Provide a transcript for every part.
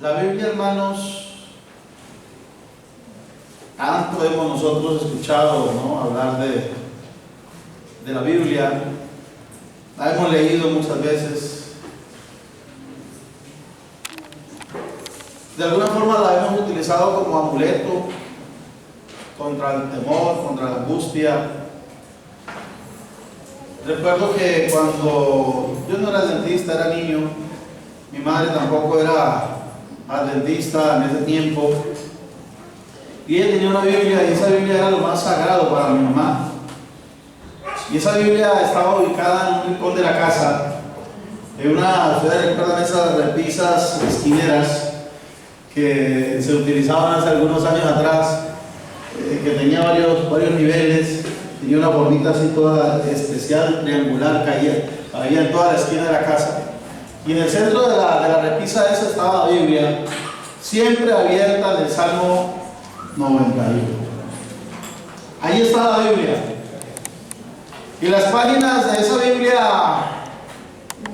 La Biblia, hermanos, tanto hemos nosotros escuchado, ¿no?, hablar de la Biblia, la hemos leído muchas veces, de alguna forma la hemos utilizado como amuleto contra el temor, contra la angustia. Recuerdo que cuando yo no era dentista, era niño, mi madre tampoco era adventista en ese tiempo, y ella tenía una Biblia, y esa Biblia era lo más sagrado para mi mamá. Y esa Biblia estaba ubicada en un rincón de la casa, ustedes recuerdan esas repisas esquineras que se utilizaban hace algunos años atrás, que tenía varios niveles, tenía una formita así toda especial, triangular, caía en toda la esquina de la casa. Y en el centro de la repisa esa estaba la Biblia, siempre abierta, del Salmo 91. Ahí está la Biblia. Y las páginas de esa Biblia,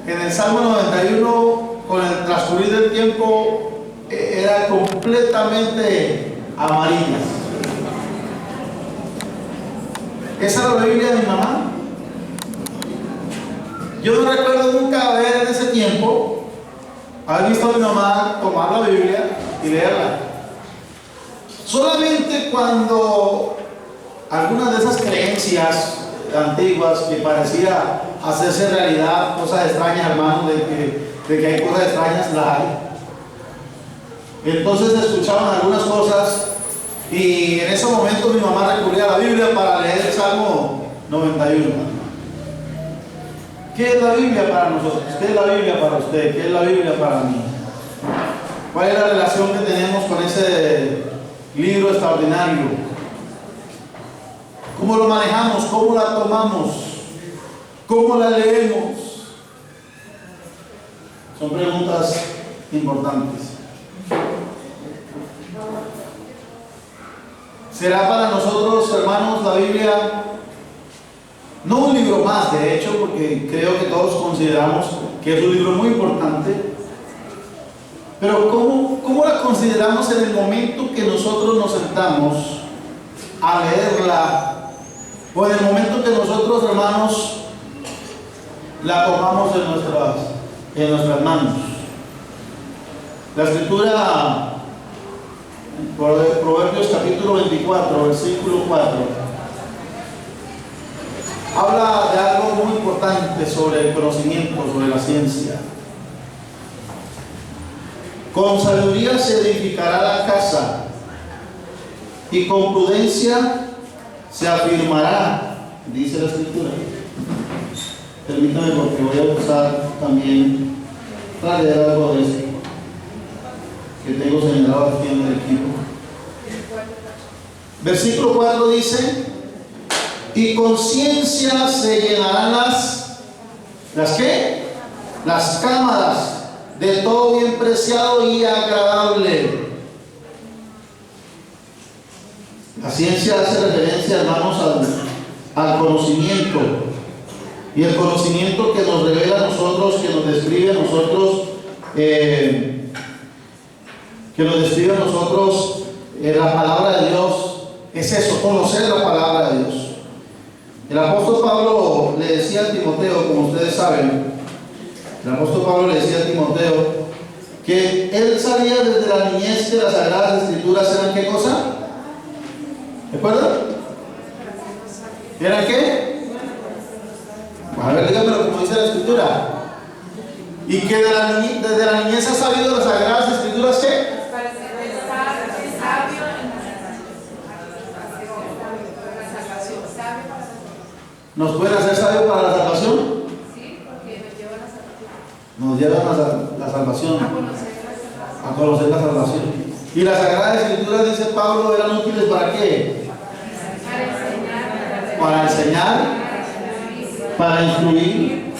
en el Salmo 91, con el transcurrir del tiempo, eran completamente amarillas. Esa era la Biblia de mi mamá. Yo no recuerdo nunca haber en ese tiempo haber visto a mi mamá tomar la Biblia y leerla. Solamente cuando algunas de esas creencias antiguas que parecía hacerse realidad, cosas extrañas, hermanos, de que hay cosas extrañas, las hay. Entonces escuchaban algunas cosas y en ese momento mi mamá recurría a la Biblia para leer el Salmo 91. ¿Qué es la Biblia para nosotros? ¿Qué es la Biblia para usted? ¿Qué es la Biblia para mí? ¿Cuál es la relación que tenemos con ese libro extraordinario? ¿Cómo lo manejamos? ¿Cómo la tomamos? ¿Cómo la leemos? Son preguntas importantes. ¿Será para nosotros, hermanos, la Biblia no un libro más, de hecho, porque creo que todos consideramos que es un libro muy importante, pero ¿cómo la consideramos en el momento que nosotros nos sentamos a leerla, o en el momento que nosotros, hermanos, la tomamos en nuestras manos? La Escritura, Proverbios capítulo 24, versículo 4, habla de algo muy importante sobre el conocimiento, sobre la ciencia. Con sabiduría se edificará la casa, y con prudencia se afirmará, dice la Escritura. Permítame, porque voy a usar también para leer algo de eso que tengo señalado aquí en el equipo. Versículo 4 dice: y con ciencia se llenarán ¿las qué? Las cámaras de todo bien preciado y agradable. La ciencia hace referencia, hermanos, al conocimiento. Y el conocimiento que nos revela a nosotros, que nos describe a nosotros, la palabra de Dios, es eso, conocer la palabra de Dios. El apóstol Pablo le decía a Timoteo, como ustedes saben, el apóstol Pablo le decía a Timoteo que él sabía desde la niñez que las Sagradas Escrituras eran ¿qué cosa? ¿Recuerdan? ¿Eran qué? A ver, dígamelo como dice la Escritura. Y que desde la niñez ha sabido las Sagradas Escrituras ¿qué? ¿Nos pueden hacer sabios para la salvación? Sí, porque nos llevan a la salvación. A conocer la salvación. Y las Sagradas Escrituras, dice Pablo, eran útiles ¿para qué? Para enseñar, para instruir,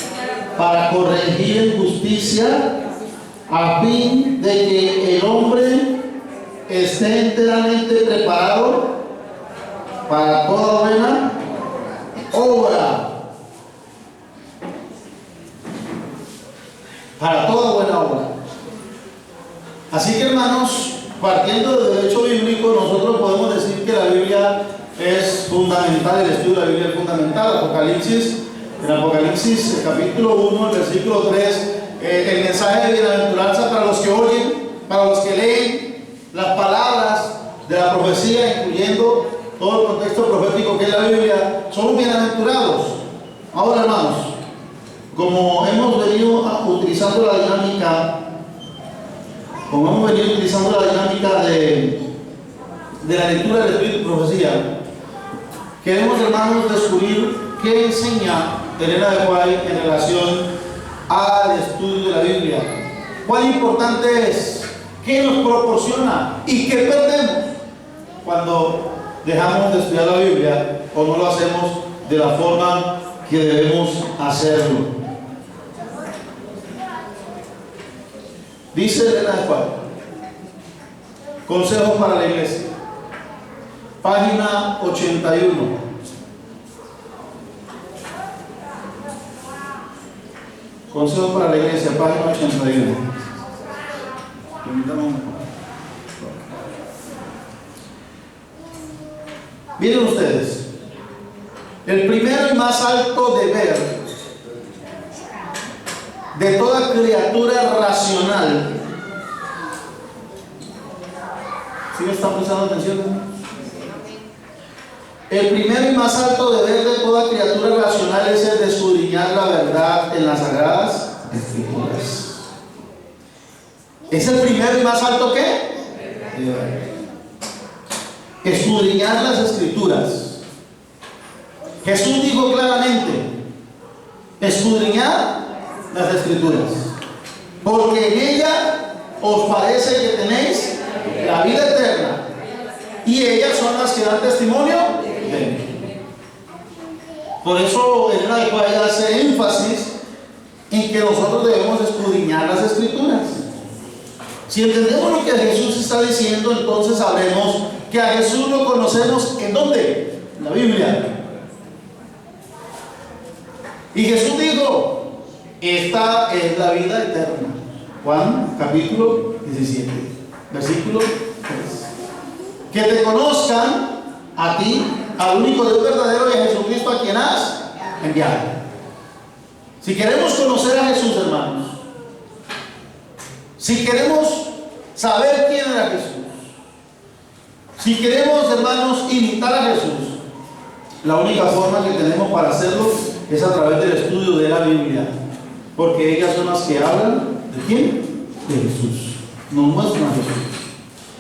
para corregir en justicia, a fin de que el hombre esté enteramente preparado para toda buena obra. Para toda buena obra. Así que, hermanos, partiendo del derecho bíblico, nosotros podemos decir que la Biblia es fundamental, el estudio de la Biblia es fundamental. En Apocalipsis capítulo 1, el versículo 3, el mensaje de bienaventuranza para los que oyen, para los que leen las palabras de la profecía, incluyendo todo el contexto profético que es la Biblia, son bienaventurados. Ahora, hermanos, como hemos venido utilizando la dinámica de la lectura del Espíritu y profecía, queremos, hermanos, descubrir qué enseña Elena de White en relación al estudio de la Biblia. Cuán importante es, qué nos proporciona y qué perdemos cuando dejamos de estudiar la Biblia o no lo hacemos de la forma que debemos hacerlo. Dice Elena de White, consejos para la iglesia, página 81. Consejos para la iglesia, página 81. Miren ustedes, el primero y más alto deber de toda criatura racional. ¿Sí me están prestando atención? El primero y más alto deber de toda criatura racional es el de escudriñar la verdad en las Sagradas Escrituras. ¿Es el primero y más alto qué? Escudriñar las Escrituras. Jesús dijo claramente: escudriñar las Escrituras, porque en ella os parece que tenéis la vida eterna, y ellas son las que dan testimonio de mí. Por eso Elena de White hace énfasis en que nosotros debemos escudriñar las Escrituras. Si entendemos lo que Jesús está diciendo, entonces sabremos que a Jesús lo conocemos ¿en dónde? En la Biblia. Y Jesús dijo: esta es la vida eterna. Juan capítulo 17, versículo 3. Que te conozcan a ti, al único Dios verdadero, y a Jesucristo a quien has enviado. Si queremos conocer a Jesús, hermanos, si queremos saber quién era Jesús, si queremos, hermanos, imitar a Jesús, la única forma que tenemos para hacerlo es a través del estudio de la Biblia, porque ellas son las que hablan ¿de quién? De Jesús, nos muestran a Jesús.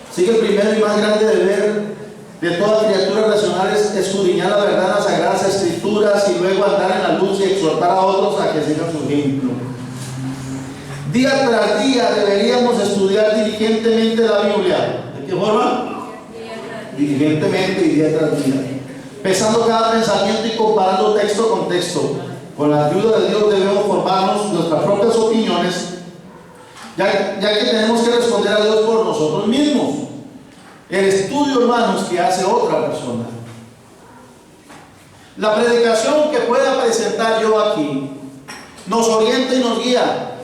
Así que el primero y más grande deber de toda criatura racional es escudriñar la verdad en las Sagradas Escrituras y luego andar en la luz y exhortar a otros a que sigan su ejemplo. Día tras día deberíamos estudiar diligentemente la Biblia. ¿De qué forma? Diligentemente y día tras día, pesando cada pensamiento y comparando texto con texto. Con la ayuda de Dios debemos formarnos nuestras propias opiniones, ya que tenemos que responder a Dios por nosotros mismos. El estudio, hermanos, que hace otra persona. La predicación que pueda presentar yo aquí nos orienta y nos guía,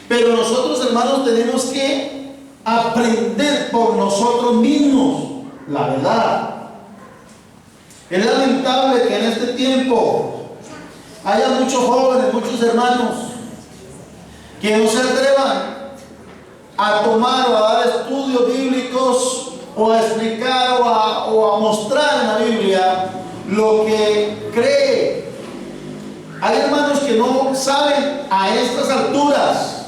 pero nosotros, hermanos, tenemos que aprender por nosotros mismos la verdad. Es lamentable que en este tiempo haya muchos jóvenes, muchos hermanos que no se atrevan a tomar o a dar estudios bíblicos o a explicar o a mostrar en la Biblia lo que cree. Hay hermanos que no saben a estas alturas,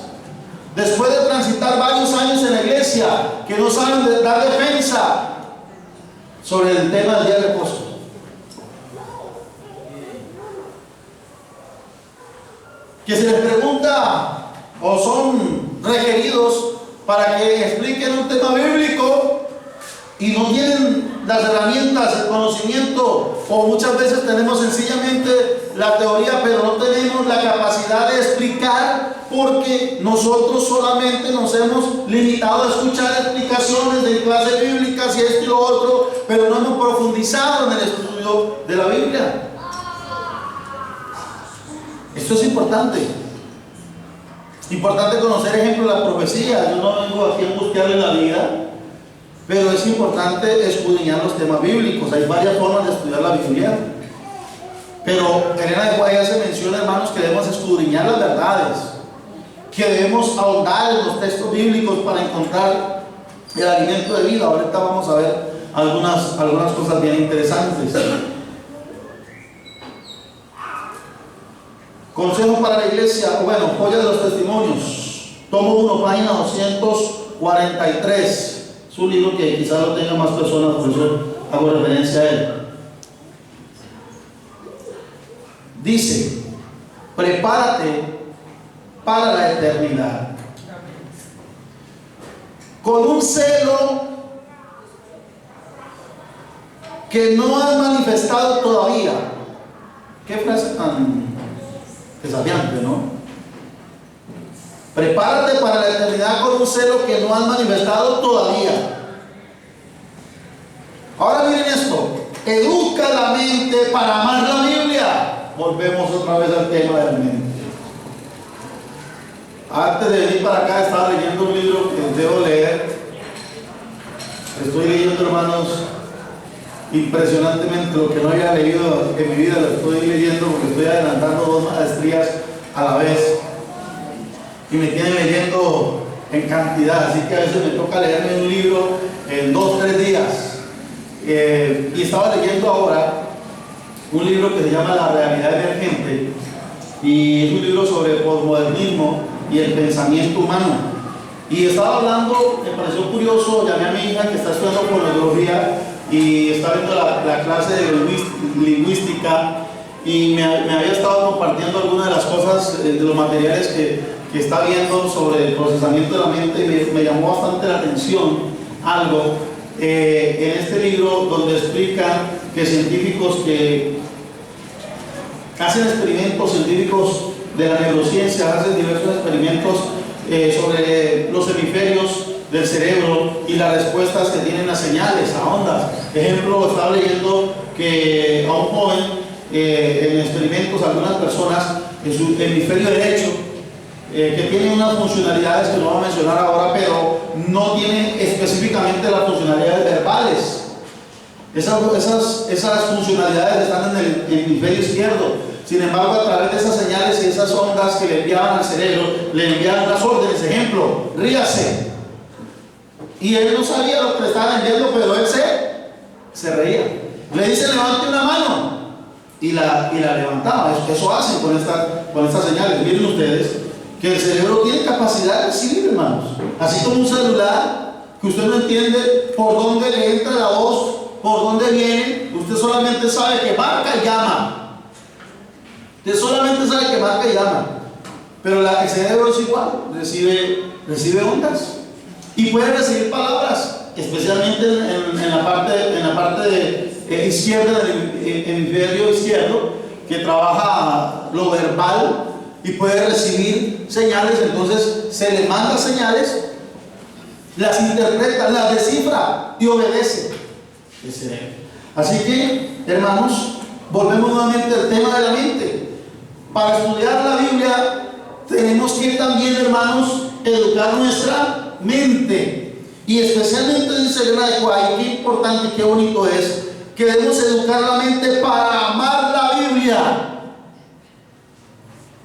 después de transitar varios años en la iglesia, que no saben dar defensa sobre el tema del día de reposo. Que se les pregunta o son requeridos para que expliquen un tema bíblico y no tienen las herramientas, el conocimiento, o muchas veces tenemos sencillamente la teoría, pero no tenemos la capacidad de explicar, porque nosotros solamente nos hemos limitado a escuchar explicaciones de clases bíblicas y esto y lo otro, pero no hemos profundizado en el estudio de la Biblia. Esto es importante. Importante conocer ejemplos de la profecía. Yo no vengo aquí a angustiarle la vida, pero es importante escudriñar los temas bíblicos. Hay varias formas de estudiar la Biblia, pero Elena de White hace mención, hermanos, que debemos escudriñar las verdades, que debemos ahondar en los textos bíblicos para encontrar el alimento de vida. Ahorita vamos a ver algunas cosas bien interesantes. Consejo para la iglesia, bueno, joya de los testimonios, tomo 1, página 243. Es un libro que quizás lo tengan más personas, por eso hago referencia a él. Dice: prepárate para la eternidad, con un celo que no has manifestado todavía. Qué frase tan desafiante, ¿no? Prepárate para la eternidad con un celo que no has manifestado todavía. Ahora miren esto: educa la mente para amar la Biblia. Volvemos otra vez al tema de la mente. Antes de venir para acá estaba leyendo un libro que debo leer. Estoy leyendo, hermanos, impresionantemente lo que no había leído en mi vida. Lo estoy leyendo porque estoy adelantando 2 maestrías a la vez y me tienen leyendo en cantidad, así que a veces me toca leerme un libro en 2 o 3 días. Y estaba leyendo ahora un libro que se llama La realidad emergente, y es un libro sobre el posmodernismo y el pensamiento humano. Y estaba hablando, me pareció curioso, llamé a mi hija que está estudiando fonología y está viendo la clase de lingüística, y me había estado compartiendo algunas de las cosas, de los materiales que está viendo sobre el procesamiento de la mente, y me llamó bastante la atención algo en este libro donde explican que científicos que hacen experimentos, científicos de la neurociencia hacen diversos experimentos sobre los hemisferios del cerebro y las respuestas que tienen a señales, a ondas. Ejemplo, estaba leyendo que a un joven en experimentos, algunas personas en su hemisferio derecho que tienen unas funcionalidades que no voy a mencionar ahora, pero no tienen específicamente las funcionalidades verbales. Esas funcionalidades están en el hemisferio izquierdo. Sin embargo, a través de esas señales y esas ondas que le enviaban al cerebro, le enviaban unas órdenes. Ejemplo: ríase. Y él no sabía lo que le estaban enviando, pero él se reía. Le dice: levante una mano, y la levantaba. Eso hacen con estas señales. Miren ustedes que el cerebro tiene capacidad de recibir, hermanos. Así como un celular, que usted no entiende por dónde le entra la voz, por dónde viene. Usted solamente sabe que marca y llama. Usted solamente sabe que marca y llama. Pero el cerebro es igual, recibe ondas y puede recibir palabras, especialmente en la parte de izquierda del hemisferio izquierdo, que trabaja lo verbal y puede recibir señales. Entonces se le manda señales, las interpreta, las descifra y obedece el cerebro. Así que, hermanos, volvemos nuevamente al tema de la mente. Para estudiar la Biblia tenemos que también, hermanos, educar nuestra mente. Y especialmente dice Elena de White, qué importante y qué bonito es que debemos educar la mente para amar la Biblia.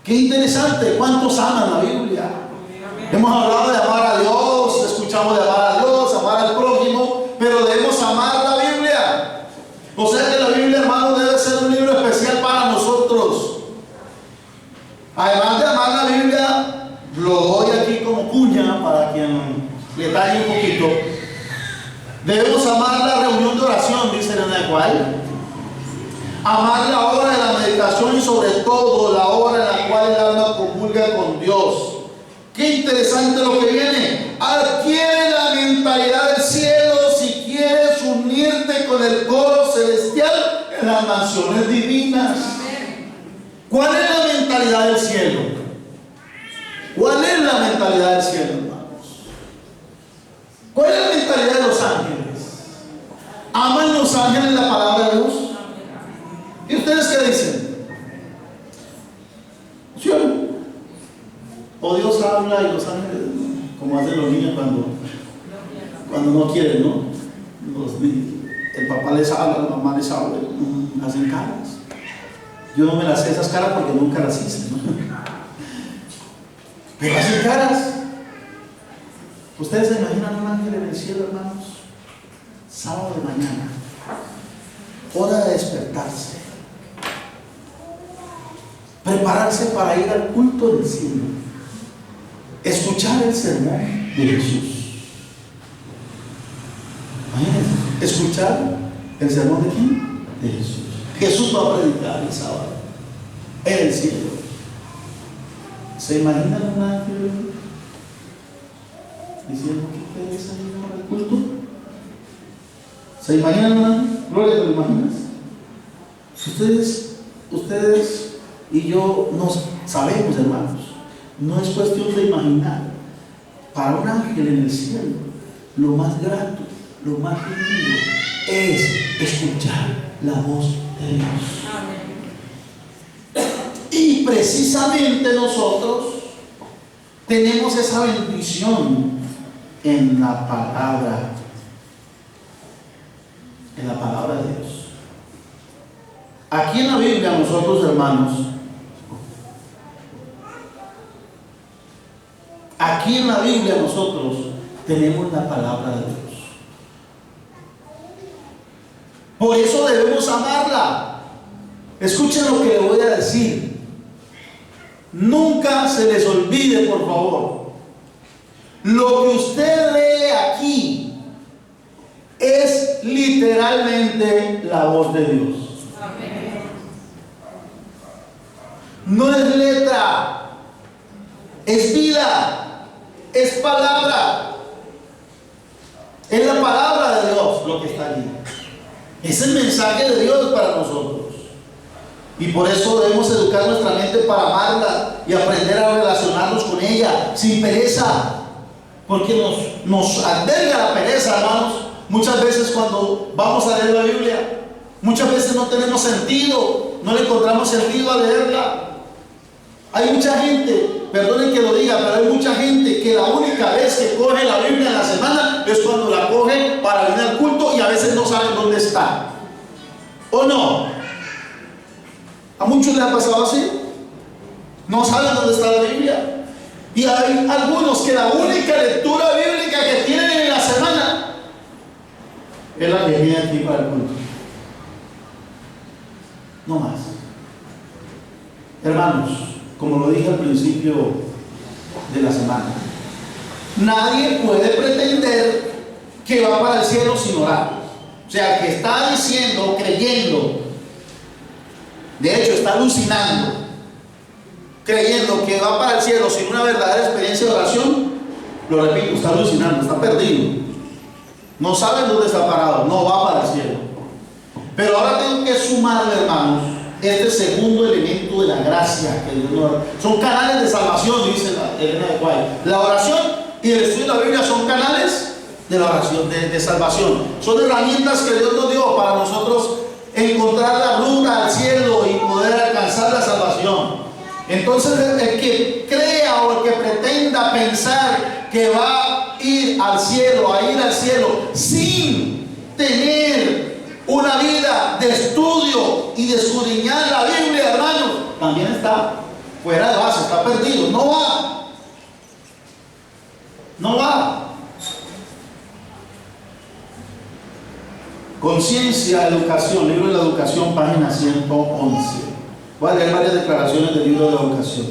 Qué interesante, ¿cuántos aman la Biblia? Hemos hablado de amar a Dios, escuchamos de amar a Dios, amar al prójimo, pero debemos amar la Biblia. O sea que la Biblia, hermanos, debe ser un libro especial para nosotros. Además de amar la Biblia, lo doy aquí como cuña para quien le talle un poquito. Debemos amar la reunión de oración, dice Elena de White. Amar la hora de la meditación y sobre todo la hora en la cual el alma comulga con Dios. Qué interesante lo que viene. Adquiere la mentalidad del cielo si quieres unirte con el coro celestial en las mansiones divinas. ¿Cuál es la mentalidad del cielo? ¿Cuál es la mentalidad del cielo, hermanos? ¿Cuál es la mentalidad de los ángeles? ¿Aman los ángeles la palabra de Dios? ¿Y ustedes qué dicen? ¿Sí o no? O Dios habla y los ángeles, como hacen los niños cuando no quieren, ¿no? El papá les habla, la mamá les habla, hacen caras. Yo no me las sé esas caras porque nunca las hice, ¿no? Pero hacen caras. ¿Ustedes se imaginan un ángel en el cielo, hermanos? Sábado de mañana, hora de despertarse, prepararse para ir al culto del cielo, escuchar el sermón de Jesús. Imagínense, escuchar el sermón de quién? De Jesús. Jesús va a predicar el sábado en el cielo. ¿Se imaginan un ángel diciendo que ustedes han ido al culto? ¿Se imaginan un ángel? Gloria, ¿te lo imaginas? Ustedes y yo nos sabemos, hermanos. No es cuestión de imaginar. Para un ángel en el cielo, lo más grato, lo más lindo es escuchar la voz de Dios. Y precisamente nosotros tenemos esa bendición en la palabra de Dios. Aquí en la Biblia nosotros, hermanos, aquí en la Biblia nosotros tenemos la palabra de Dios. Por eso debemos amarla. Escuchen lo que le voy a decir. Nunca se les olvide, por favor, lo que usted lee aquí es literalmente la voz de Dios. Amén. No es letra, es vida, es palabra. Es la palabra de Dios lo que está allí. Es el mensaje de Dios para nosotros. Y por eso debemos educar nuestra mente para amarla y aprender a relacionarnos con ella sin pereza. Porque nos alberga la pereza, hermanos. Muchas veces cuando vamos a leer la Biblia, muchas veces no tenemos sentido, no le encontramos sentido a leerla. Hay mucha gente, perdonen que lo diga, pero hay mucha gente que la única vez que coge la Biblia en la semana es cuando la coge para venir al culto y a veces no saben dónde está. ¿O no? ¿A muchos les ha pasado así? No saben dónde está la Biblia. Y hay algunos que la única lectura bíblica que tienen en la semana es la que viene aquí para el culto. No más. Hermanos, como lo dije al principio de la semana, nadie puede pretender que va para el cielo sin orar. O sea, el que está diciendo, creyendo, de hecho está alucinando, creyendo que va para el cielo sin una verdadera experiencia de oración, lo repito, está alucinando, está perdido. No sabe dónde está parado, no va para el cielo. Pero ahora tengo que sumarle, hermanos, este segundo elemento de la gracia que Dios nos da. Son canales de salvación, dice Elena de White. La oración y el estudio de la Biblia son canales de la oración, de salvación. Son herramientas que Dios nos dio para nosotros encontrar la ruta al cielo y poder alcanzar la salvación. Entonces el que crea o el que pretenda pensar que va a ir al cielo sin tener una vida de estudio y de escudriñar la Biblia, hermanos, también está fuera de base, está perdido, no va. Conciencia, educación, libro de la educación, página 111. Voy a leer varias declaraciones del libro de la educación.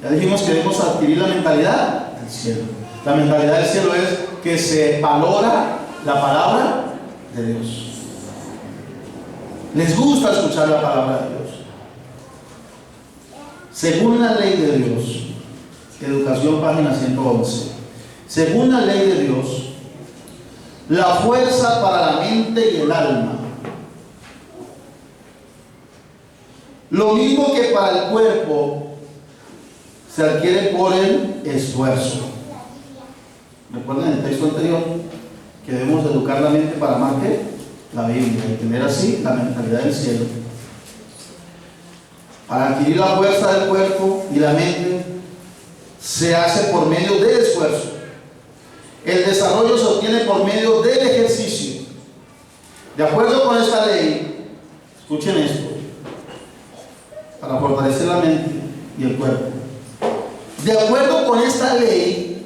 Ya dijimos que debemos adquirir la mentalidad del cielo. La mentalidad del cielo es que se valora la palabra de Dios. Les gusta escuchar la palabra de Dios. Según la ley de Dios, educación, página 111. Según la ley de Dios, la fuerza para la mente y el alma, lo mismo que para el cuerpo, se adquiere por el esfuerzo. Recuerden el texto anterior que debemos educar la mente para amar la Biblia y tener así la mentalidad del cielo. Para adquirir la fuerza del cuerpo y la mente se hace por medio del esfuerzo. El desarrollo se obtiene por medio del ejercicio. De acuerdo con esta ley, escuchen esto, para fortalecer la mente y el cuerpo. De acuerdo con esta ley,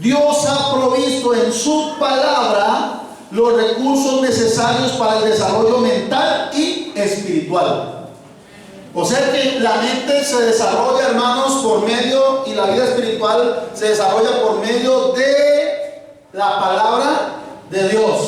Dios ha provisto en su palabra los recursos necesarios para el desarrollo mental y espiritual. O sea que la mente se desarrolla, hermanos, por medio, y la vida espiritual se desarrolla por medio de la palabra de Dios.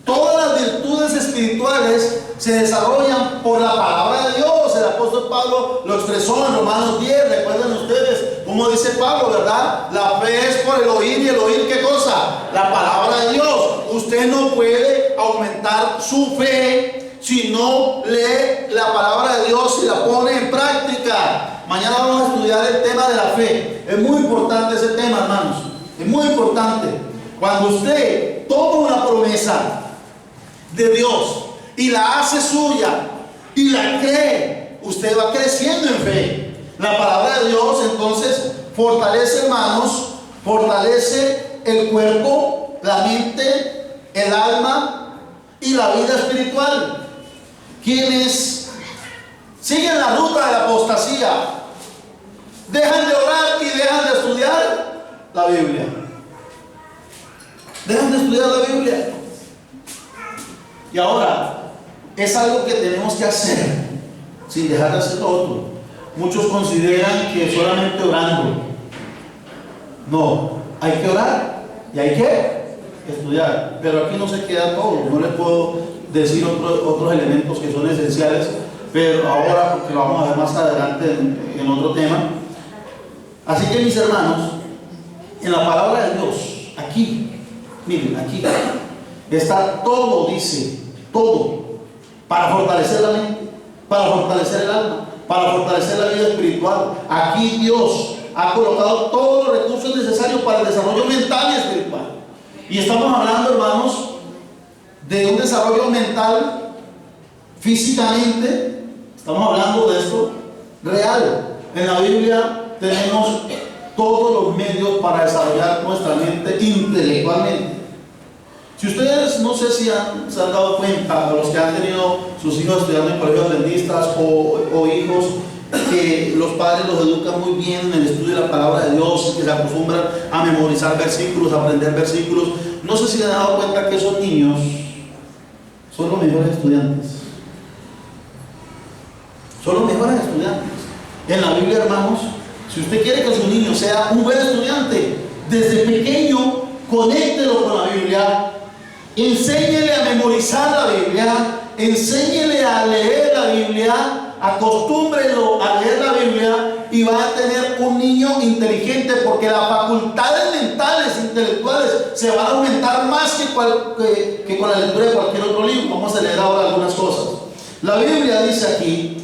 Todas las virtudes espirituales se desarrollan por la palabra de Dios. El apóstol Pablo lo expresó en Romanos 10. Recuerden ustedes cómo dice Pablo, ¿verdad? La fe es por el oír, y el oír, ¿qué cosa? La palabra de Dios. Usted no puede aumentar su fe si no lee la palabra de Dios y la pone en práctica. Mañana vamos a estudiar el tema de la fe. Es muy importante ese tema, hermanos. Es muy importante. Cuando usted toma una promesa de Dios y la hace suya y la cree, usted va creciendo en fe. La palabra de Dios entonces fortalece, hermanos, fortalece el cuerpo, la mente, el alma y la vida espiritual. Quienes siguen la ruta de la apostasía dejan de orar y dejan de estudiar la Biblia. Dejan de estudiar la Biblia. Y ahora, es algo que tenemos que hacer sin dejar de hacer lo otro. Muchos consideran que solamente orando. No, hay que orar y hay que estudiar. Pero aquí no se queda todo. No les puedo decir otros elementos que son esenciales, pero ahora, porque lo vamos a ver más adelante en otro tema. Así que, mis hermanos, en la palabra de Dios, aquí, miren, aquí está todo, dice, todo, para fortalecer la mente, para fortalecer el alma, para fortalecer la vida espiritual. Aquí Dios ha colocado todos los recursos necesarios para el desarrollo mental y espiritual. Y estamos hablando, hermanos, de un desarrollo mental físicamente. Estamos hablando de esto real. En la Biblia tenemos todos los medios para desarrollar nuestra mente intelectualmente. Si ustedes, no sé si se han dado cuenta, los que han tenido sus hijos estudiando en colegios adventistas o hijos que los padres los educan muy bien en el estudio de la palabra de Dios, que se acostumbran a memorizar versículos, a aprender versículos, no sé si se han dado cuenta que esos niños son los mejores estudiantes. Son los mejores estudiantes. En la Biblia, hermanos, si usted quiere que su niño sea un buen estudiante, desde pequeño, conéctelo con la Biblia, enséñele a memorizar la Biblia, enséñele a leer la Biblia, acostúmbrelo a leer la Biblia y va a tener un niño inteligente, porque las facultades mentales, intelectuales, se van a aumentar más que con la lectura de cualquier otro libro. Vamos a leer ahora algunas cosas. La Biblia dice aquí,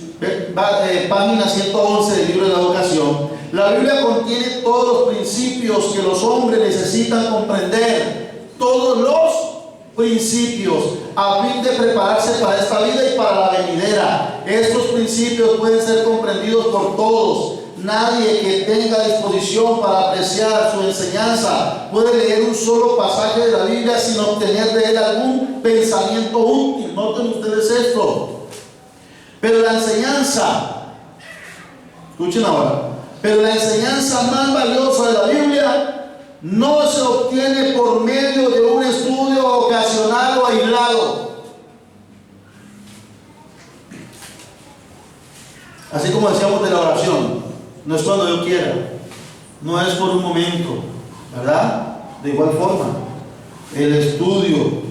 página 111 del libro de la educación, la Biblia contiene todos los principios que los hombres necesitan comprender, todos los principios, a fin de prepararse para esta vida y para la venidera. Estos principios pueden ser comprendidos por todos. Nadie que tenga disposición para apreciar su enseñanza puede leer un solo pasaje de la Biblia sin obtener de él algún pensamiento útil. Noten ustedes esto. Pero la enseñanza, escuchen ahora, pero la enseñanza más valiosa de la Biblia no se obtiene por medio de un estudio ocasional o aislado. Así como decíamos de la oración, no es cuando yo quiera, no es por un momento, ¿verdad? De igual forma, el estudio,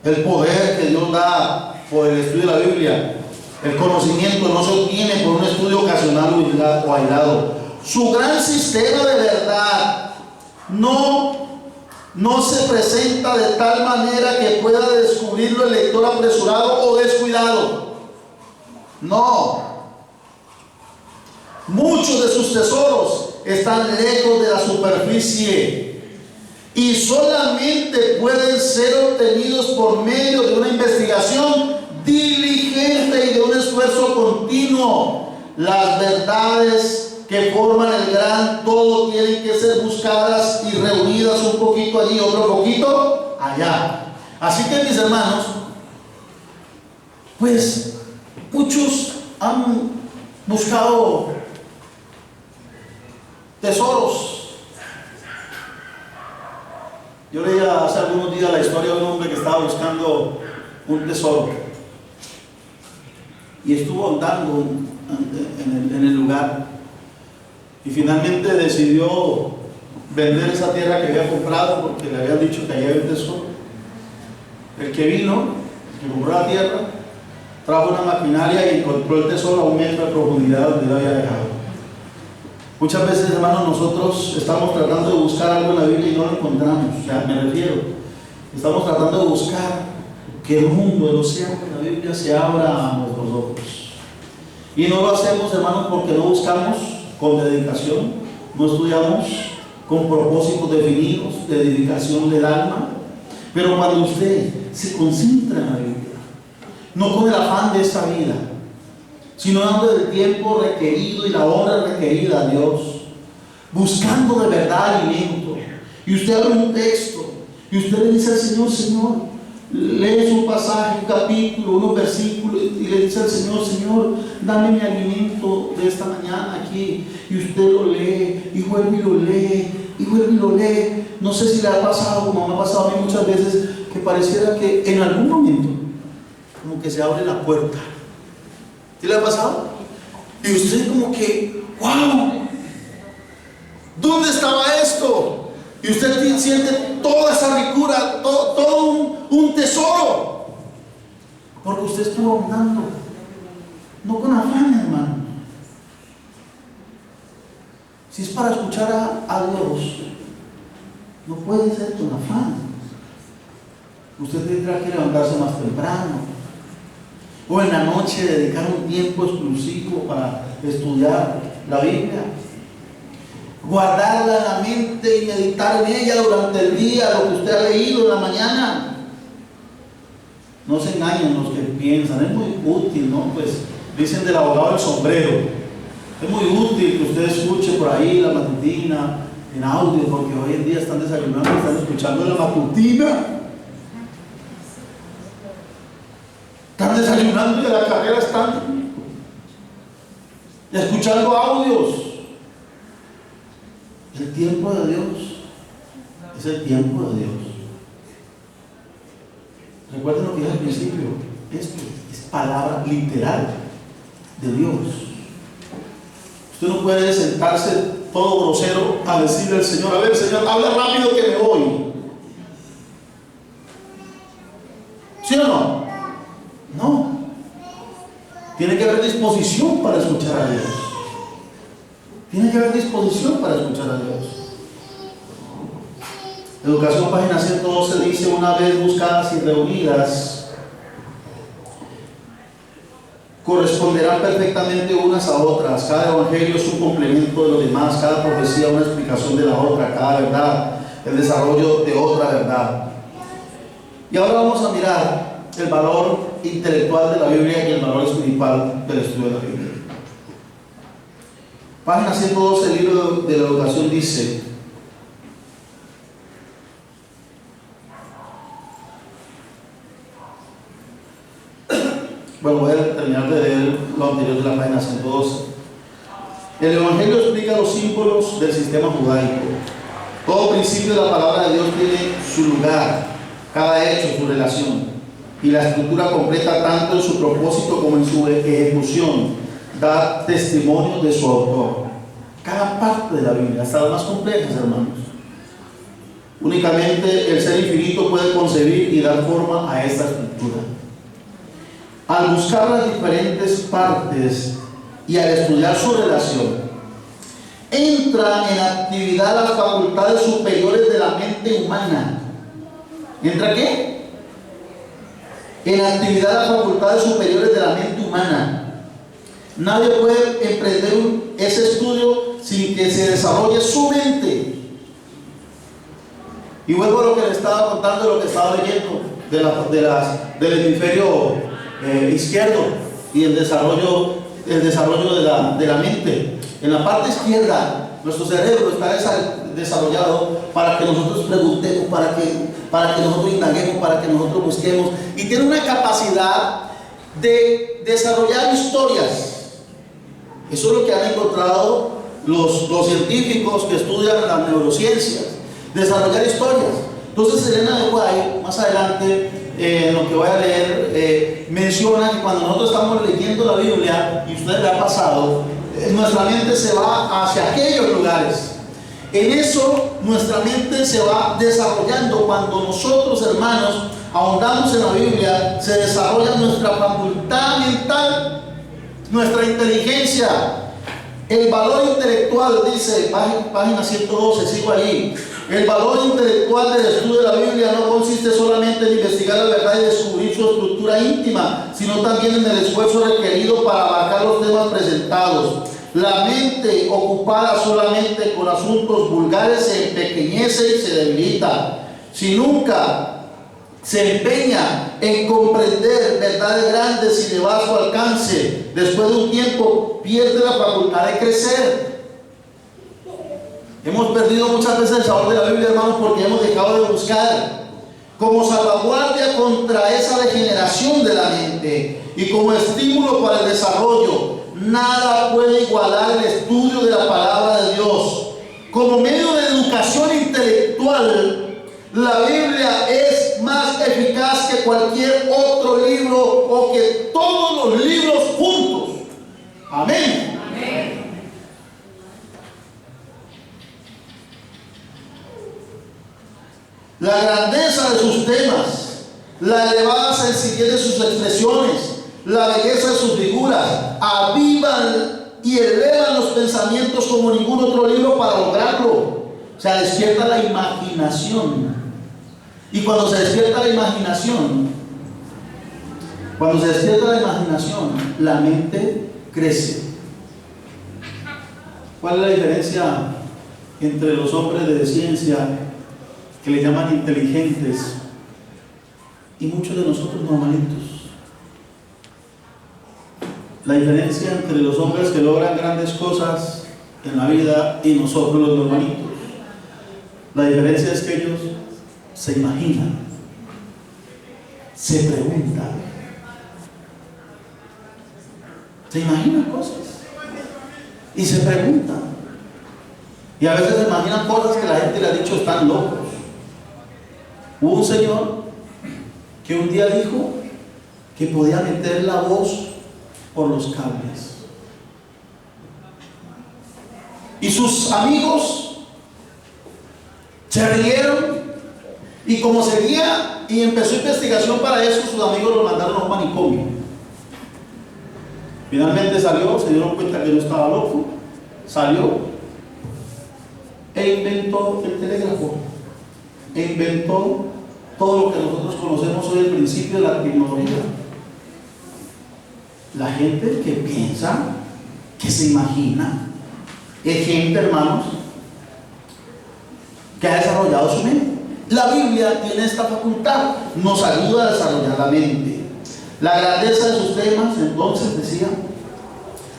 el poder que Dios da por el estudio de la Biblia, el conocimiento no se obtiene por un estudio ocasional o aislado. Su gran sistema de verdad no se presenta de tal manera que pueda descubrirlo el lector apresurado o descuidado. No. Muchos de sus tesoros están lejos de la superficie y solamente pueden ser obtenidos por medio de una investigación diligente y de un esfuerzo continuo. Las verdades que forman el gran todo tienen que ser buscadas y reunidas, un poquito allí, otro poquito allá. Así que, mis hermanos, pues muchos han buscado tesoros. Yo leía hace algunos días la historia de un hombre que estaba buscando un tesoro y estuvo andando en el lugar y finalmente decidió vender esa tierra que había comprado porque le habían dicho que allá había un tesoro. El que vino, que compró la tierra, trajo una maquinaria y encontró el tesoro a 1 metro de profundidad donde lo había dejado. Muchas veces, hermanos, nosotros estamos tratando de buscar algo en la Biblia y no lo encontramos. O sea, me refiero, estamos tratando de buscar que el mundo, el océano de la Biblia se abra a nuestros ojos. Y no lo hacemos, hermanos, porque no buscamos con dedicación, no estudiamos con propósitos definidos de dedicación del alma. Pero cuando usted se concentra en la Biblia, no con el afán de esta vida, sino dando el tiempo requerido y la hora requerida a Dios, buscando de verdad alimento, y usted abre un texto y usted le dice al Señor: Señor, lee un pasaje, un capítulo, unos versículos, y le dice al Señor: Señor, dame mi alimento de esta mañana aquí, y usted lo lee y vuelve y lo lee y vuelve y lo lee. No sé si le ha pasado, como me ha pasado a mí muchas veces, que pareciera que en algún momento como que se abre la puerta. ¿Sí le ha pasado? Y usted como que, ¡wow! ¿Dónde estaba esto? Y usted siente toda esa ricura, todo un tesoro, porque usted estuvo ahondando, no con afán, hermano. Si es para escuchar a Dios, no puede ser con afán. Usted tendrá que levantarse más temprano, o en la noche dedicar un tiempo exclusivo para estudiar la Biblia, guardarla en la mente y meditar en ella durante el día, lo que usted ha leído en la mañana. No se engañen los que piensan, es muy útil, ¿no? Pues dicen del abogado del sombrero, es muy útil que usted escuche por ahí la matutina en audio, porque hoy en día están desayunando, están escuchando la matutina. Están desayunando y a la carrera están escuchando audios. El tiempo de Dios es el tiempo de Dios. Recuerden lo que dije al principio: esto es palabra literal de Dios. Usted no puede sentarse todo grosero a decirle al Señor: a ver, Señor, habla rápido que me voy. ¿Sí o no? No. Tiene que haber disposición para escuchar a Dios. Tiene que haber disposición para escuchar a Dios. Educación, página 112, dice: una vez buscadas y reunidas, corresponderán perfectamente unas a otras. Cada evangelio es un complemento de los demás, cada profecía una explicación de la otra, cada verdad el desarrollo de otra verdad. Y ahora vamos a mirar el valor intelectual de la Biblia y el valor espiritual del estudio de la Biblia. Página 112, el libro de la educación dice: bueno, voy a terminar de leer lo anterior de la página 112. El Evangelio explica los símbolos del sistema judaico. Todo principio de la palabra de Dios tiene su lugar, cada hecho, su relación, y la estructura completa tanto en su propósito como en su ejecución da testimonio de su autor. Cada parte de la Biblia, hasta las más complejas, hermanos. Únicamente el ser infinito puede concebir y dar forma a esta estructura. Al buscar las diferentes partes y al estudiar su relación, entra en actividad las facultades superiores de la mente humana. ¿Entra qué? En actividad las facultades superiores de la mente humana. Nadie puede emprender ese estudio sin que se desarrolle su mente. Y vuelvo a lo que le estaba contando, de lo que estaba leyendo del hemisferio izquierdo y el desarrollo de la mente. En la parte izquierda, nuestro cerebro está desarrollado para que nosotros preguntemos, para que nosotros indaguemos, para que nosotros busquemos, y tiene una capacidad de desarrollar historias. Eso es lo que han encontrado los científicos que estudian las neurociencias, desarrollar historias. Entonces Elena de White, más adelante, en lo que voy a leer, menciona que cuando nosotros estamos leyendo la Biblia, y a usted le ha pasado, nuestra mente se va hacia aquellos lugares. En eso nuestra mente se va desarrollando. Cuando nosotros, hermanos, ahondamos en la Biblia, se desarrolla nuestra facultad mental, nuestra inteligencia, el valor intelectual. Dice, página 112, sigo ahí. El valor intelectual del estudio de la Biblia no consiste solamente en investigar la verdad y descubrir su estructura íntima, sino también en el esfuerzo requerido para abarcar los temas presentados. La mente ocupada solamente con asuntos vulgares se empequeñece y se debilita. Si nunca se empeña en comprender verdades grandes y de bajo alcance, después de un tiempo pierde la facultad de crecer. Hemos perdido muchas veces el sabor de la Biblia, hermanos, porque hemos dejado de buscar. Como salvaguardia contra esa degeneración de la mente y como estímulo para el desarrollo, nada puede igualar el estudio de la palabra de Dios. Como medio de educación intelectual, la Biblia es más eficaz que cualquier otro libro o que todos los libros juntos. Amén. Amén. La grandeza de sus temas, la elevada sencillez de sus expresiones, la belleza de sus figuras, avivan y elevan los pensamientos como ningún otro libro para lograrlo. O sea, despierta la imaginación. Y cuando se despierta la imaginación, la mente crece. ¿Cuál es la diferencia entre los hombres de ciencia, que le llaman inteligentes, y muchos de nosotros normalitos? La diferencia entre los hombres que logran grandes cosas en la vida y nosotros los normalitos, la diferencia es que ellos se imaginan, se preguntan, se imaginan cosas y se preguntan, y a veces se imaginan cosas que la gente le ha dicho están locos. Hubo un señor que un día dijo que podía meter la voz por los cables, y sus amigos se rieron, y como seguía y empezó investigación para eso, sus amigos lo mandaron a un manicomio. Finalmente salió, se dieron cuenta que no estaba loco, salió e inventó el telégrafo, e inventó todo lo que nosotros conocemos hoy, el principio de la tecnología. La gente que piensa, que se imagina, es gente, hermanos, que ha desarrollado su mente. La Biblia tiene esta facultad, nos ayuda a desarrollar la mente. La grandeza de sus temas, entonces, decía,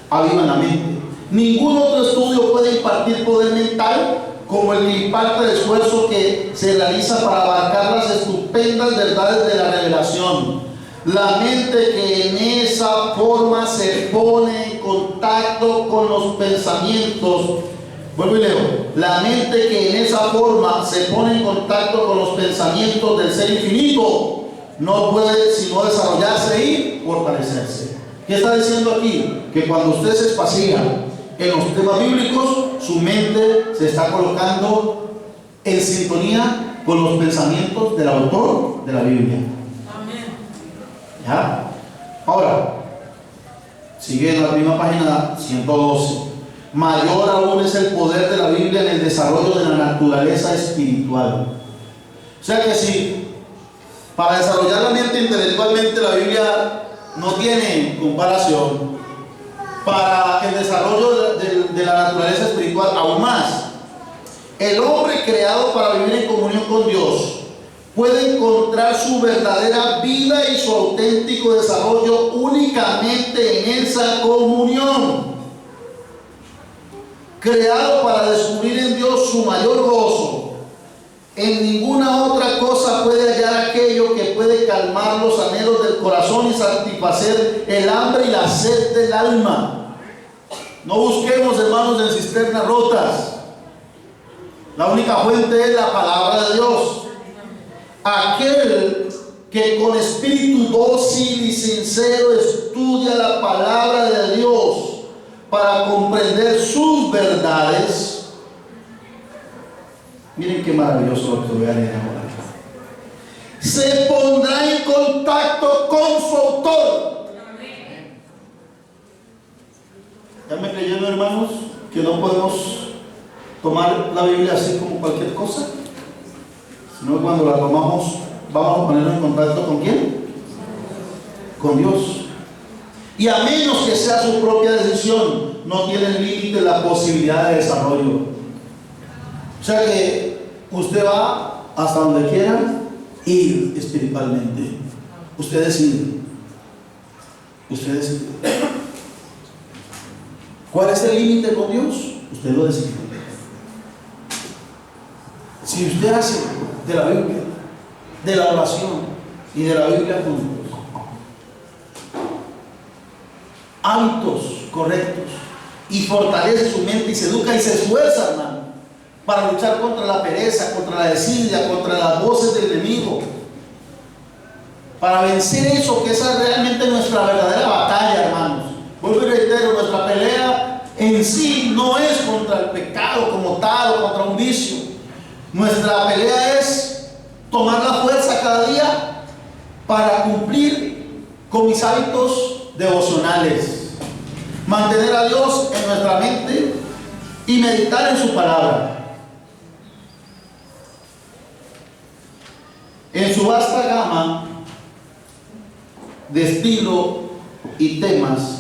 avivan la mente. Ningún otro estudio puede impartir poder mental como el que imparte el esfuerzo que se realiza para abarcar las estupendas verdades de la revelación. La mente que en esa forma se pone en contacto con los pensamientos. Vuelvo y leo. La mente que en esa forma se pone en contacto con los pensamientos del ser infinito no puede sino desarrollarse y fortalecerse. ¿Qué está diciendo aquí? Que cuando usted se espacía en los temas bíblicos, su mente se está colocando en sintonía con los pensamientos del autor de la Biblia. Amén. ¿Ya? Ahora, sigue en la misma página 112. Mayor aún es el poder de la Biblia en el desarrollo de la naturaleza espiritual. O sea que si para desarrollar la mente intelectualmente la Biblia no tiene comparación, para el desarrollo de la naturaleza espiritual aún más. El hombre creado para vivir en comunión con Dios puede encontrar su verdadera vida y su auténtico desarrollo únicamente en esa comunión. Creado para descubrir en Dios su mayor gozo, en ninguna otra cosa puede hallar aquello que puede calmar los anhelos del corazón y satisfacer el hambre y la sed del alma. No busquemos, hermanos, en cisternas rotas. La única fuente es la palabra de Dios. Aquel que con espíritu dócil y sincero estudia la palabra de Dios para comprender sus verdades. Miren qué maravilloso lo que voy a leer ahora. Se pondrá en contacto con su autor. ¿Ya me creyeron, hermanos, que no podemos tomar la Biblia así como cualquier cosa? Sino cuando la tomamos, vamos a ponernos en contacto ¿con quién? Con Dios. Y a menos que sea su propia decisión, no tiene límite la posibilidad de desarrollo. O sea que usted va hasta donde quiera ir espiritualmente. Usted decide. Usted decide. ¿Cuál es el límite con Dios? Usted lo decide. Si usted hace de la Biblia, de la oración y de la Biblia juntos hábitos correctos y fortalece su mente y se educa y se esfuerza, hermano, para luchar contra la pereza, contra la desidia, contra las voces del enemigo, para vencer eso, que esa es realmente nuestra verdadera batalla, hermanos. Vuelvo y reitero, nuestra pelea en sí no es contra el pecado como tal o contra un vicio. Nuestra pelea es tomar la fuerza cada día para cumplir con mis hábitos devocionales, mantener a Dios en nuestra mente y meditar en su palabra. En su vasta gama de estilo y temas,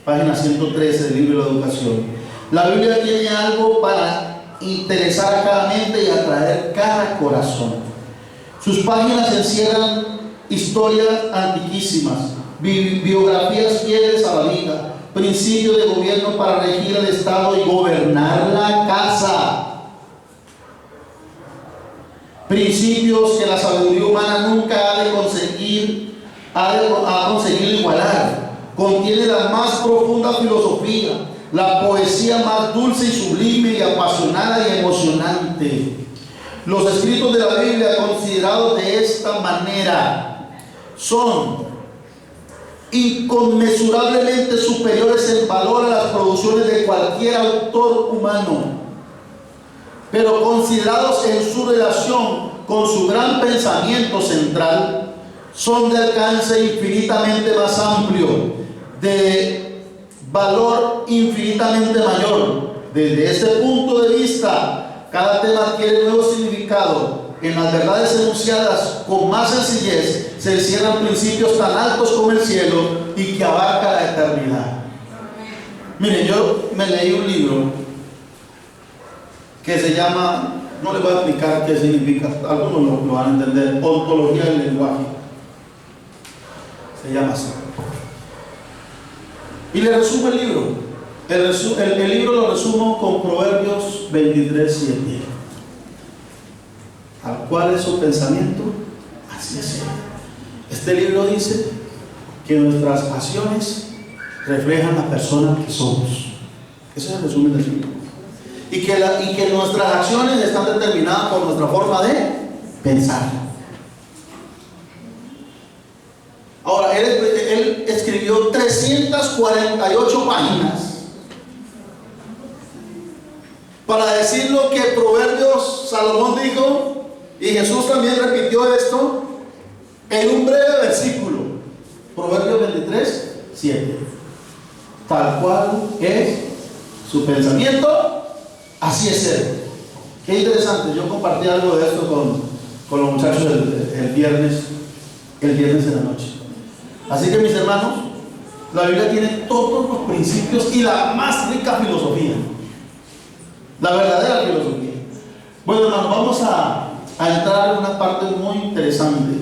página 113 del libro de educación, la Biblia tiene algo para interesar a cada mente y atraer cada corazón. Sus páginas encierran historias antiquísimas, biografías fieles a la vida, principios de gobierno para regir el Estado y gobernar la casa, principios que la sabiduría humana nunca ha de conseguir igualar. Contiene la más profunda filosofía, la poesía más dulce y sublime y apasionada y emocionante. Los escritos de la Biblia, considerados de esta manera, son inconmensurablemente superiores en valor a las producciones de cualquier autor humano, pero considerados en su relación con su gran pensamiento central, son de alcance infinitamente más amplio, de valor infinitamente mayor. Desde este punto de vista, cada tema adquiere nuevo significado. En las verdades enunciadas con más sencillez se encierran principios tan altos como el cielo y que abarca la eternidad. Miren, yo me leí un libro que se llama, no les voy a explicar qué significa, algunos lo van a entender, Ontología del lenguaje. Se llama así. Y le resumo el libro. El libro lo resumo con Proverbios 23:7. Al cual es su pensamiento, así es. Este libro dice que nuestras acciones reflejan la persona que somos. Ese es el resumen del libro. Y que nuestras acciones están determinadas por nuestra forma de pensar. Ahora, él escribió 348 páginas para decir lo que Proverbios, Salomón dijo, y Jesús también repitió esto en un breve versículo. Proverbios 23:7. Tal cual es su pensamiento, así es él. Qué interesante. Yo compartí algo de esto con los muchachos el viernes en la noche. Así que, mis hermanos, la Biblia tiene todos los principios y la más rica filosofía, la verdadera filosofía. Bueno, hermanos, vamos a a entrar en una parte muy interesante.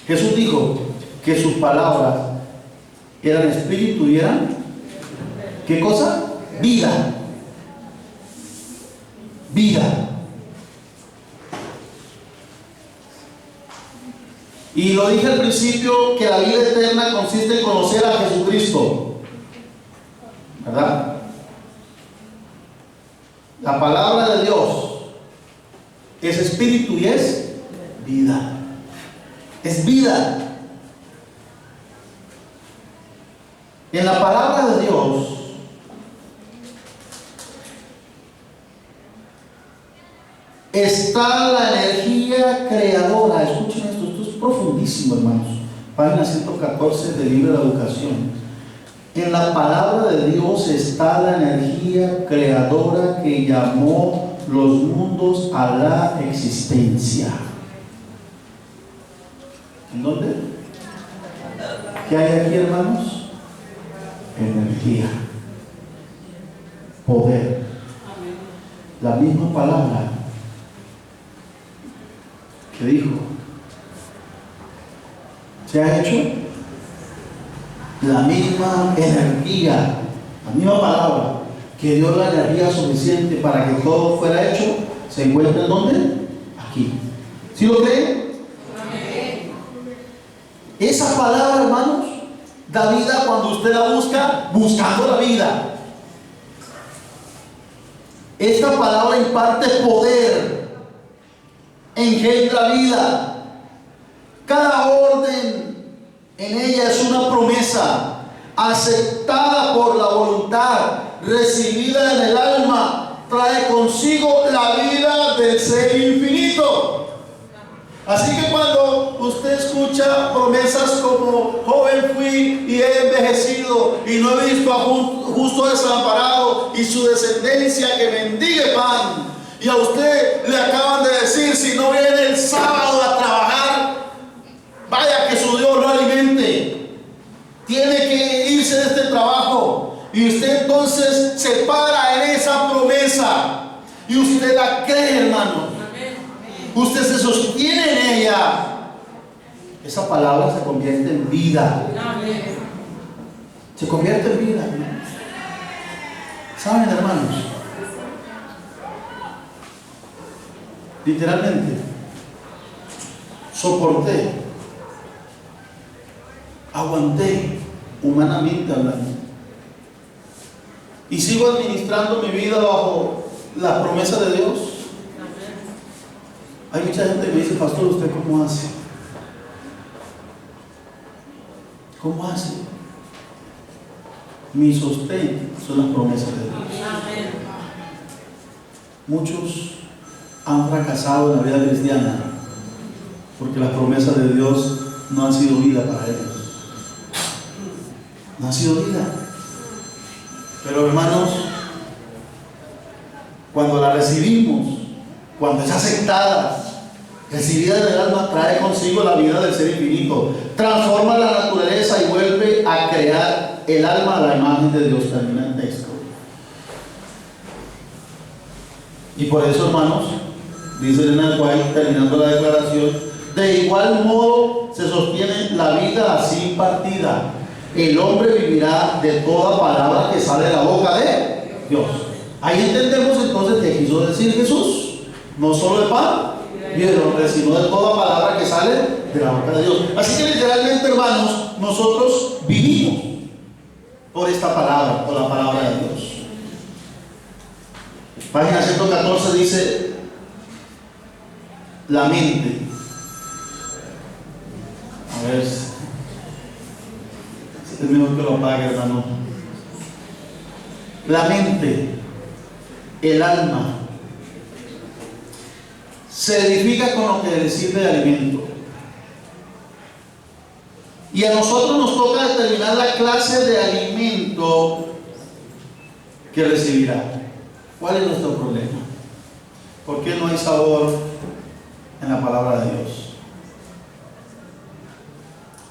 Jesús dijo que sus palabras eran espíritu y eran, ¿qué cosa? Vida. Vida. Y lo dije al principio que la vida eterna consiste en conocer a Jesucristo, ¿verdad? La palabra de Dios es espíritu y es vida. Es vida. En la palabra de Dios está la energía creadora. Escuchen esto es profundísimo, hermanos. Página 114 del libro de la educación. En la palabra de Dios está la energía creadora que llamó los mundos a la existencia. ¿En dónde? ¿Qué hay aquí, hermanos? Energía, poder. La misma palabra que dijo, se ha hecho la misma energía, la misma palabra que dio la energía suficiente para que todo fuera hecho, se encuentra ¿en dónde? Aquí. ¿Sí lo creen? Amén. Esa palabra, hermanos, da vida cuando usted la busca, buscando la vida. Esta palabra imparte poder, engendra vida. Cada orden en ella es una promesa aceptada por la voluntad, recibida en el alma, trae consigo la vida del ser infinito. Así que cuando usted escucha promesas como joven fui y he envejecido y no he visto a justo desamparado y su descendencia que mendigue pan, y a usted le acaban de decir si no viene el sábado a trabajar, vaya que su Dios lo alimente, tiene que irse de este trabajo, y usted entonces se para en esa promesa y usted la cree, hermano. Usted se sostiene en ella. Esa palabra se convierte en vida. Se convierte en vida. ¿Saben, hermanos? Literalmente soporté, aguanté, humanamente hablando, y sigo administrando mi vida bajo la promesa de Dios. Hay mucha gente que me dice, pastor, ¿usted cómo hace? ¿Cómo hace? Mi sostén son las promesas de Dios. Muchos han fracasado en la vida cristiana porque las promesas de Dios no han sido vida para ellos. No han sido vida. Pero, hermanos, cuando la recibimos, cuando es aceptada, recibida del alma, trae consigo la vida del ser infinito, transforma la naturaleza y vuelve a crear el alma a la imagen de Dios. Termina el texto. Y por eso, hermanos, dice Elena White, terminando la declaración, de igual modo se sostiene la vida así impartida. El hombre vivirá de toda palabra que sale de la boca de Dios. Ahí entendemos entonces que quiso decir Jesús, no solo de pan y del hombre, sino de toda palabra que sale de la boca de Dios. Así que literalmente, hermanos, nosotros vivimos por esta palabra, por la palabra de Dios. Página 114 dice, la mente. A ver, es mejor que lo apague, hermano. La mente, el alma, se edifica con lo que le sirve de alimento. Y a nosotros nos toca determinar la clase de alimento que recibirá. ¿Cuál es nuestro problema? ¿Por qué no hay sabor en la palabra de Dios?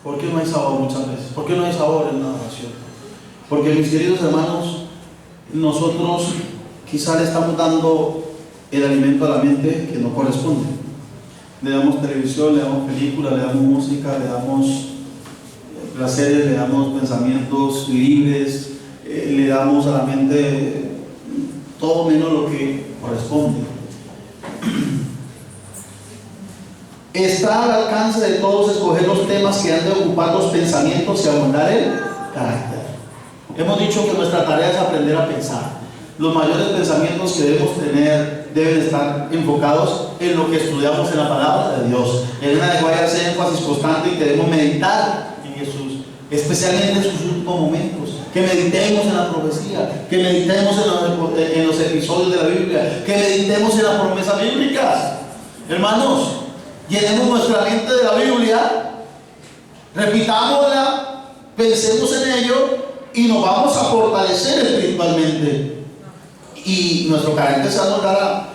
¿Por qué no hay sabor muchas veces? ¿Por qué no hay sabor en la oración? Porque, mis queridos hermanos, nosotros quizá le estamos dando el alimento a la mente que no corresponde. Le damos televisión, le damos película, le damos música, le damos placeres, le damos pensamientos libres, le damos a la mente todo menos lo que corresponde. Está al alcance de todos escoger los temas que han de ocupar los pensamientos y abundar el carácter. Hemos dicho que nuestra tarea es aprender a pensar. Los mayores pensamientos que debemos tener deben estar enfocados en lo que estudiamos en la palabra de Dios. En una de cual hacer énfasis constante y queremos meditar en Jesús, especialmente en sus últimos momentos. Que meditemos en la profecía, que meditemos en los episodios de la Biblia, que meditemos en las promesas bíblicas. Hermanos, llenemos nuestra mente de la Biblia, repitámosla, pensemos en ello y nos vamos a fortalecer espiritualmente. Y nuestro carácter se adornará.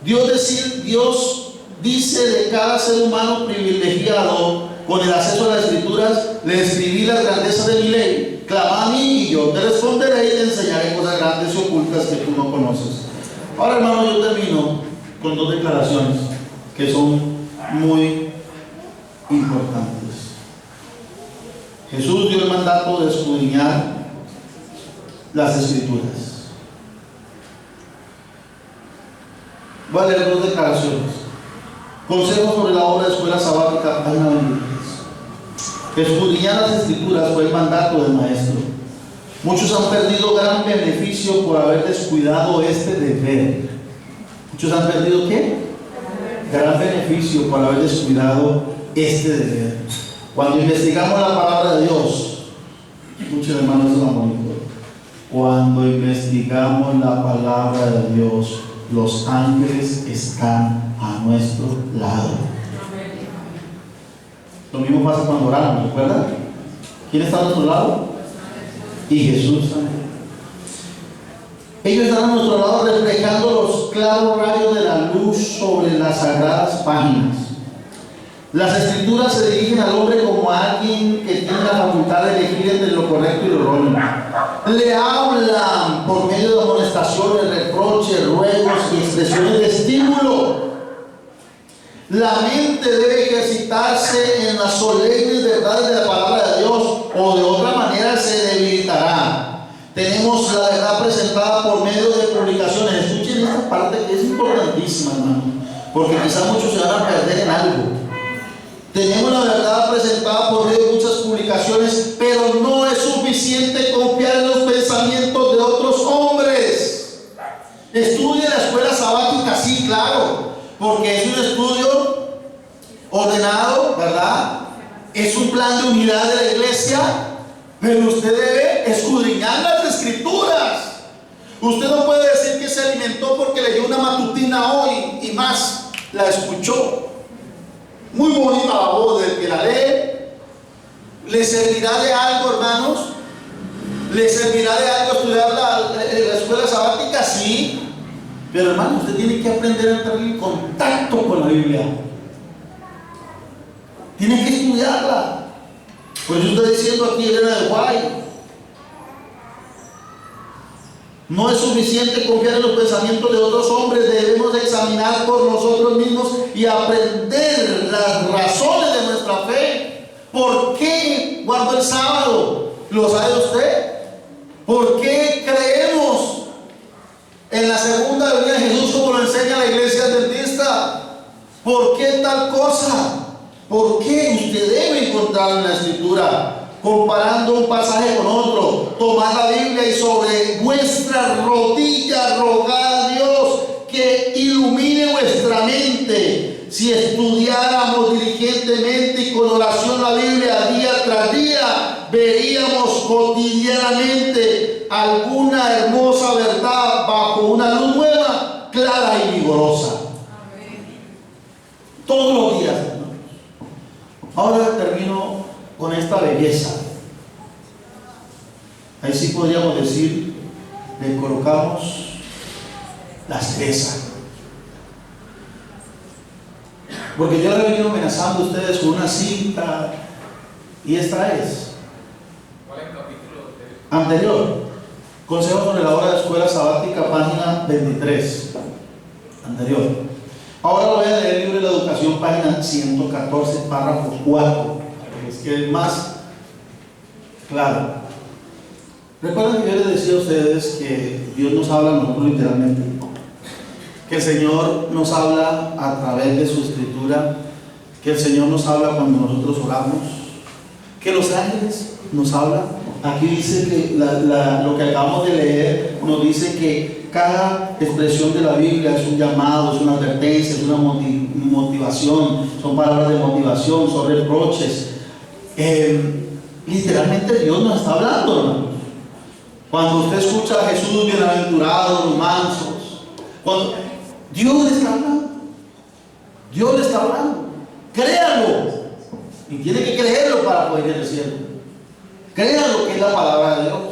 Dios dice de cada ser humano privilegiado con el acceso a las escrituras: le escribí las grandezas de mi ley, clama a mí y yo te responderé y te enseñaré cosas grandes y ocultas que tú no conoces. Ahora, hermano, yo termino con dos declaraciones que son muy importantes. Jesús dio el mandato de escudriñar las escrituras. Voy a leer dos declaraciones. Consejo sobre la obra de escuela sabática, página 23. Escudriñar las escrituras fue el mandato del maestro. Muchos han perdido gran beneficio por haber descuidado este deber. Muchos han perdido ¿qué? Gran beneficio por haber descuidado este deber. Cuando investigamos la palabra de Dios, escuchen, hermanos, eso es bonito. Cuando investigamos la palabra de Dios, los ángeles están a nuestro lado. Lo mismo pasa cuando oramos, ¿recuerdan? ¿Quién está a nuestro lado? Y Jesús también. Ellos están a nuestro lado reflejando los claros rayos de la luz sobre las sagradas páginas. Las escrituras se dirigen al hombre como a alguien que tiene la facultad de elegir entre lo correcto y lo erróneo. Le hablan por medio de amonestaciones, reproches, ruegos y expresiones de estímulo. La mente debe ejercitarse en las solemnes verdades de la palabra de Dios, o de otra manera se debilitará. Tenemos la verdad presentada por medio de publicaciones. Escuchen esta parte que es importantísima, hermano, porque quizás muchos se van a perder en algo. Tenemos la verdad presentada por medio de muchas publicaciones, pero no es suficiente confiar en los pensamientos de otros hombres. Estudie la escuela sabática, sí, claro, porque es un estudio ordenado, ¿verdad? Es un plan de unidad de la iglesia, pero usted debe escudriñar las escrituras. Usted no puede decir que se alimentó porque leyó una matutina hoy y más la escuchó. Muy bonita la voz del que la lee. ¿Le servirá de algo, hermanos? ¿Le servirá de algo estudiar la escuela sabática? Sí. Pero, hermano, usted tiene que aprender a entrar en contacto con la Biblia. Tiene que estudiarla. Por eso está diciendo aquí Elena de White: no es suficiente confiar en los pensamientos de otros hombres, debemos examinar por nosotros mismos y aprender las razones de nuestra fe. ¿Por qué guardo el sábado? ¿Lo sabe usted? ¿Por qué creemos en la segunda venida de Jesús como lo enseña la iglesia adventista? ¿Por qué tal cosa? ¿Por qué? Usted debe encontrarlo en la escritura, comparando un pasaje con otro. Tomar la Biblia y sobre vuestras rodillas rogar a Dios que ilumine vuestra mente. Si estudiáramos diligentemente y con oración la Biblia día tras día, veríamos cotidianamente alguna hermosa verdad bajo una luz nueva, clara y vigorosa. Todos los días, hermanos. Ahora termino con esta belleza. Ahí sí podríamos decir, le colocamos la cereza. Porque yo le he venido amenazando a ustedes con una cinta, y esta es. ¿Cuál es el capítulo Anterior. Consejo sobre la obra de escuela sabática, página 23. anterior. Ahora voy a leer el libro de la educación, página 114, párrafo 4, es que es más claro. Recuerden que yo les decía a ustedes que Dios nos habla a nosotros literalmente, que el Señor nos habla a través de su escritura, que el Señor nos habla cuando nosotros oramos, que los ángeles nos hablan. Aquí dice que lo que acabamos de leer nos dice que cada expresión de la Biblia es un llamado, es una advertencia, es una motivación, son palabras de motivación, son reproches. Literalmente Dios nos está hablando, hermanos. Cuando usted escucha a Jesús, bienaventurados los mansos, cuando Dios le está hablando, Dios le está hablando, créalo, y tiene que creerlo para poder ir al cielo. Crean lo que es la palabra de Dios.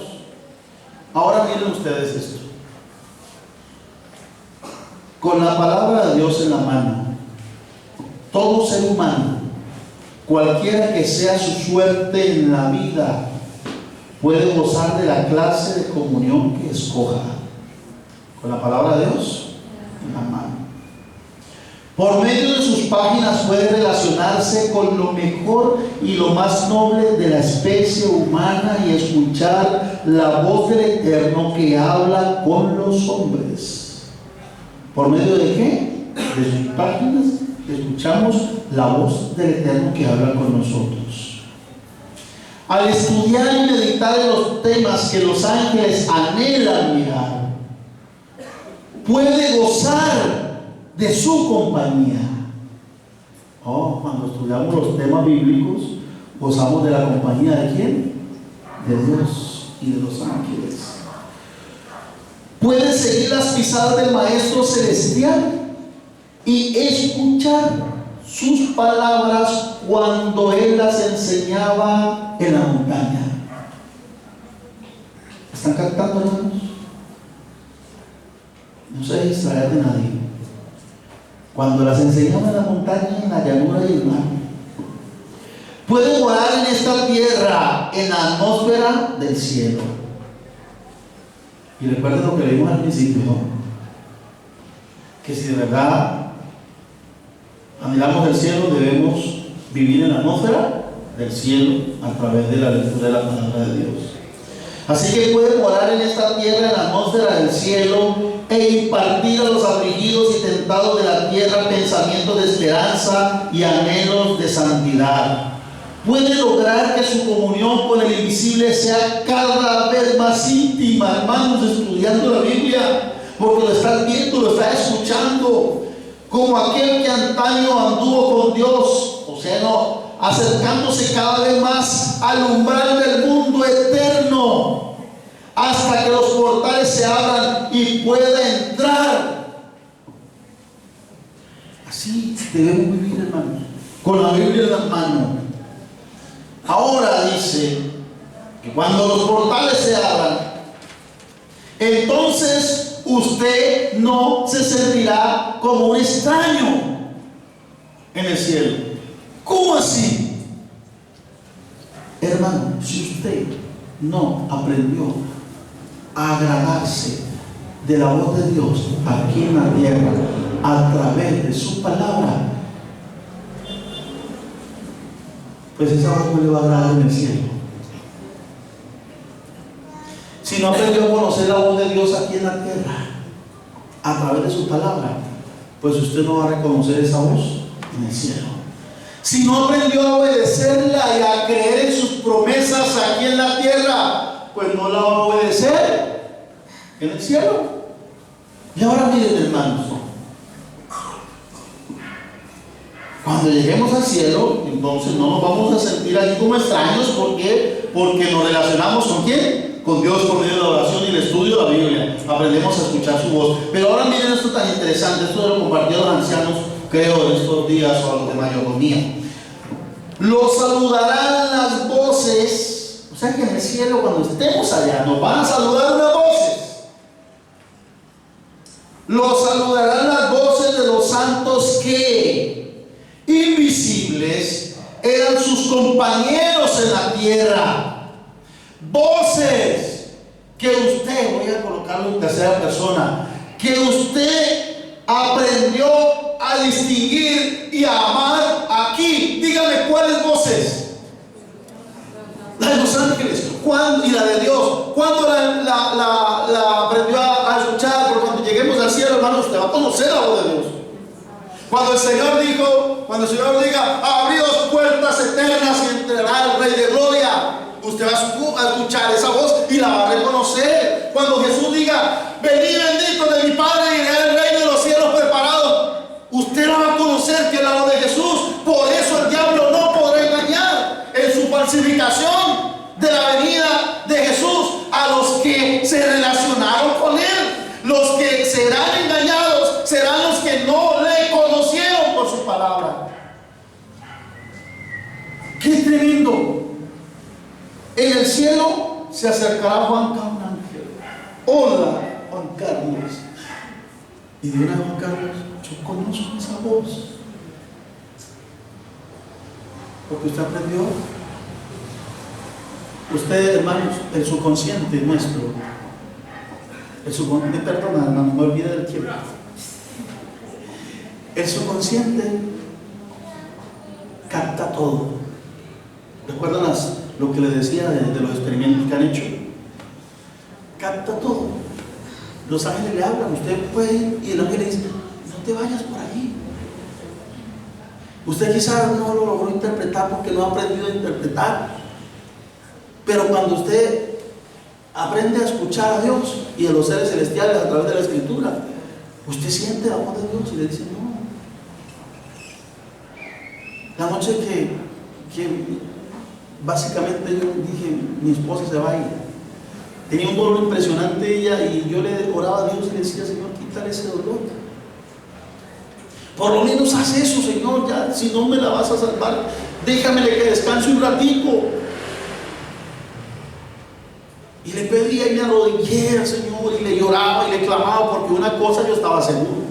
Ahora miren ustedes esto. Con la palabra de Dios en la mano, todo ser humano, cualquiera que sea su suerte en la vida, puede gozar de la clase de comunión que escoja. Con la palabra de Dios en la mano. Por medio de sus páginas puede relacionarse con lo mejor y lo más noble de la especie humana y escuchar la voz del Eterno que habla con los hombres. ¿Por medio de qué? De sus páginas escuchamos la voz del Eterno que habla con nosotros. Al estudiar y meditar en los temas que los ángeles anhelan mirar, puede gozar de su compañía. Cuando estudiamos los temas bíblicos, gozamos de la compañía de ¿quién? De Dios y de los ángeles. Puede seguir las pisadas del Maestro Celestial y escuchar sus palabras cuando Él las enseñaba en la montaña. ¿Están captando, hermanos? No se distraer de nadie. Cuando las enseñaba en la montaña, en la llanura y el mar. Puede morar en esta tierra, en la atmósfera del cielo. Y recuerden lo que leímos al principio, ¿no? Que si de verdad anhelamos el cielo, debemos vivir en la atmósfera del cielo a través de la lectura de la palabra de Dios. Así que puede morar en esta tierra, en la atmósfera del cielo, e impartir a los afligidos y tentados de la tierra pensamientos de esperanza y anhelos de santidad. Puede lograr que su comunión con el invisible sea cada vez más íntima, hermanos, estudiando la Biblia, porque lo estás viendo, lo estás escuchando, como aquel que antaño anduvo con Dios, o sea, acercándose cada vez más al umbral del mundo eterno, hasta que los portales se abran y pueda entrar. Así debemos vivir, hermanos, con la Biblia en la mano. Ahora dice que cuando los portales se abran, entonces usted no se sentirá como un extraño en el cielo. ¿Cómo así? Hermano, si usted no aprendió a agradarse de la voz de Dios aquí en la tierra a través de su palabra, pues esa voz no le va a agradar en el cielo. Si no aprendió a conocer la voz de Dios aquí en la tierra a través de su palabra, pues usted no va a reconocer esa voz en el cielo. Si no aprendió a obedecerla y a creer en sus promesas aquí en la tierra, pues no la va a obedecer en el cielo. Y ahora miren, hermanos, cuando lleguemos al cielo, entonces no nos vamos a sentir aquí como extraños. ¿Por qué? Porque nos relacionamos ¿con quién? Con Dios, por medio de la oración y el estudio de la Biblia. Aprendemos a escuchar su voz. Pero ahora miren esto tan interesante. Esto lo compartieron los ancianos, creo, en estos días, o a los de mayordomía. Los saludarán las voces. O sea que en el cielo, cuando estemos allá, nos van a saludar unas voces. Los saludarán las voces de los santos que, invisibles, eran sus compañeros en la tierra. Voces que usted, voy a colocarlo en tercera persona, que usted aprendió a distinguir y a amar aquí. Dígame cuáles voces. La de los ángeles, ¿cuándo? Y la de Dios. ¿Cuándo la aprendió a escuchar? Porque cuando lleguemos al cielo, hermano, usted va a conocer la voz de Dios. Cuando el Señor diga, abrios puertas eternas y entrará el Rey de Gloria, usted va a escuchar esa voz y la va a reconocer. Cuando Jesús diga, venid bendito de mi Padre y el reino de los cielos preparado, usted la va a conocer, que es la voz de Jesús. Por eso el diablo no podrá engañar en su falsificación de la venida de Jesús a los que se relacionaron con él. Los que serán engañados serán los que no le conocieron por su palabra. ¡Qué tremendo! En el cielo se acercará Juan con un ángel. Hola, Juan Carlos. Y dirá Juan Carlos, yo conozco esa voz. Porque usted aprendió. Usted, hermanos, el subconsciente nuestro, perdona, no me olvide del tiempo. El subconsciente capta todo. ¿Recuerdan lo que les decía de los experimentos que han hecho? Capta todo. Los ángeles le hablan, usted puede ir, y el ángel le dice, no te vayas por ahí. Usted quizás no lo logró interpretar porque no ha aprendido a interpretar. Pero cuando usted aprende a escuchar a Dios y a los seres celestiales a través de la Escritura, usted siente la voz de Dios y le dice, no. La noche que básicamente yo dije, mi esposa se va a ir. Tenía un dolor impresionante ella y yo le oraba a Dios y le decía, Señor, quítale ese dolor. Por lo menos haz eso, Señor, ya, si no me la vas a salvar, déjamele que descanse un ratico. Y le pedía y me arrodillé al Señor y le lloraba y le clamaba, porque una cosa yo estaba seguro,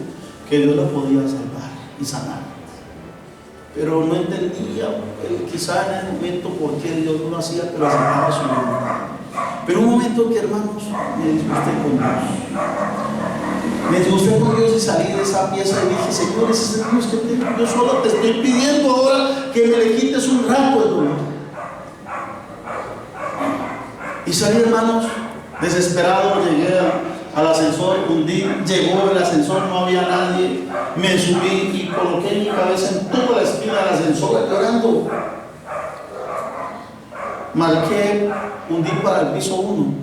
que Dios la podía salvar y sanar. Pero no entendía, quizá en el momento por qué Dios no lo hacía, pero aceptaba su voluntad. Pero un momento que, hermanos, me disgusté con Dios. Me disgusté con Dios y salí de esa pieza y dije, Señor, ese es el Dios que tengo. Yo solo te estoy pidiendo ahora que me le quites un rato el dolor. Y salí, hermanos, desesperado. Llegué al ascensor, llegó el ascensor, no había nadie. Me subí y coloqué mi cabeza en toda la esquina del ascensor llorando. Marqué, hundí para el piso 1.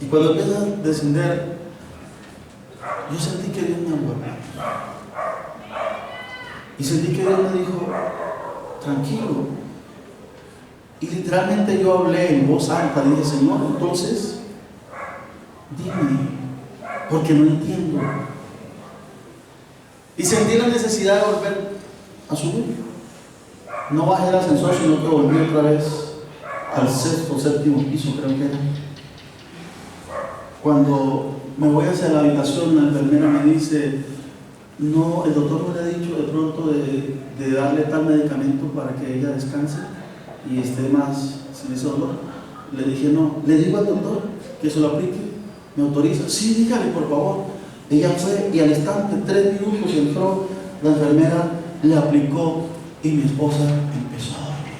Y cuando empecé a descender, yo sentí que Dios me habló. Y sentí que Dios me dijo, tranquilo. Y literalmente yo hablé en voz alta, dije, Señor, entonces, dime, porque no entiendo. Y sentí la necesidad de volver a subir. No bajé el ascensor, sino que volví otra vez al 6º o 7º piso, creo que era. Cuando me voy hacia la habitación, la enfermera me dice, no, el doctor no le ha dicho de pronto de darle tal medicamento para que ella descanse y esté más sin ese dolor. Le dije, no. Le digo al doctor que se lo aplique. ¿Me autoriza? Sí, dígale, por favor. Ella fue y al instante, 3 minutos, entró la enfermera, le aplicó y mi esposa empezó a dormir.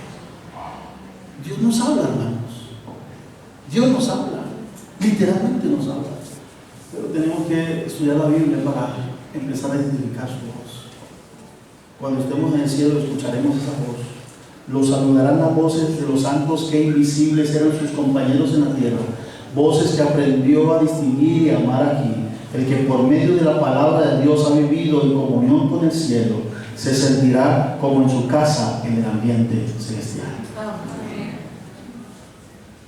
Dios nos habla, hermanos. Dios nos habla. Literalmente nos habla. Pero tenemos que estudiar la Biblia para empezar a identificar su voz. Cuando estemos en el cielo escucharemos esa voz. Los saludarán las voces de los santos que invisibles eran sus compañeros en la tierra, voces que aprendió a distinguir y amar aquí. El que por medio de la palabra de Dios ha vivido en comunión con el cielo, se sentirá como en su casa en el ambiente celestial.